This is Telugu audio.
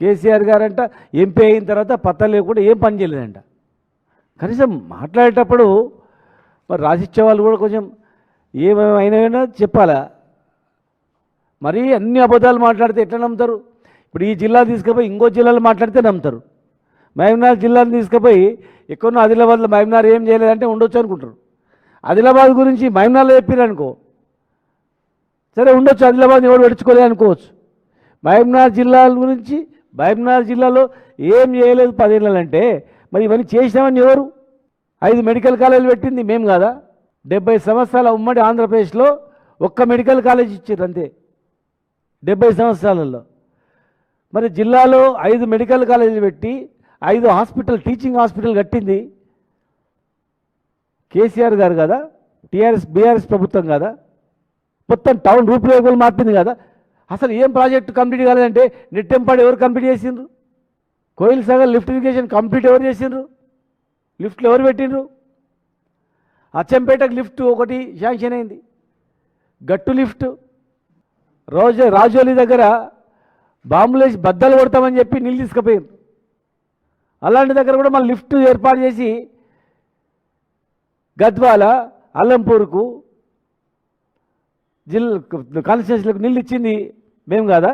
కేసీఆర్ గారంట ఎంపీ అయిన తర్వాత పత్తా లేకుండా ఏం పని చేయలేదంట. కనీసం మాట్లాడేటప్పుడు మరి రాసిచ్చే వాళ్ళు కూడా కొంచెం ఏమైనా చెప్పాలా. మరీ అన్ని అబద్ధాలు మాట్లాడితే ఎట్లా నమ్ముతారు? ఇప్పుడు ఈ జిల్లా తీసుకుపోయి ఇంకో జిల్లాలో మాట్లాడితే నమ్ముతారు. మహబూబ్నగర్ జిల్లాను తీసుకుపోయి ఎక్కడో ఆదిలాబాద్లో మహబూబ్నగర్ ఏం చేయలేదంటే ఉండొచ్చు అనుకుంటారు. ఆదిలాబాద్ గురించి మహబూబ్నగర్లో చెప్పారనుకో, సరే ఉండొచ్చు, ఆదిలాబాద్ ఎవరు పెట్టుకోలేదు అనుకోవచ్చు. మహబూబ్నగర్ జిల్లా గురించి మహబూబ్నగర్ జిల్లాలో ఏం చేయలేదు 10 ఏళ్ళంటే మరి ఇవన్నీ చేసినామని ఎవరు? 5 మెడికల్ కాలేజీలు పెట్టింది మేము కాదా? 70 సంవత్సరాల ఉమ్మడి ఆంధ్రప్రదేశ్లో ఒక్క మెడికల్ కాలేజ్ ఇచ్చారు అంతే 70 సంవత్సరాలలో. మరి జిల్లాలో 5 మెడికల్ కాలేజీలు పెట్టి 5 హాస్పిటల్ టీచింగ్ హాస్పిటల్ కట్టింది కేసీఆర్ గారు కదా, బీఆర్ఎస్ ప్రభుత్వం కదా. మొత్తం టౌన్ రూపురేఖలు మార్పింది కదా. అసలు ఏం ప్రాజెక్టు కంప్లీట్ కాలేదంటే నెట్టెంపాడు ఎవరు కంప్లీట్ చేసిండ్రు? Koil Sagar lift irrigation complete ఎవరు చేసిండ్రు? లిఫ్ట్లు ఎవరు పెట్టిండ్రు? అచ్చంపేటకు లిఫ్ట్ ఒకటి శాంక్షన్ అయింది, గట్టు లిఫ్ట్. రాజోలి దగ్గర బాంబులేసి బద్దలు కొడతామని చెప్పి నీళ్ళు తీసుకుపోయింది. అలాంటి దగ్గర కూడా మళ్ళీ లిఫ్ట్ ఏర్పాటు చేసి గద్వాల అల్లంపూర్కు జిల్లా కాన్స్టిట్యూన్సీలకు నీళ్ళు ఇచ్చింది మేము కాదా?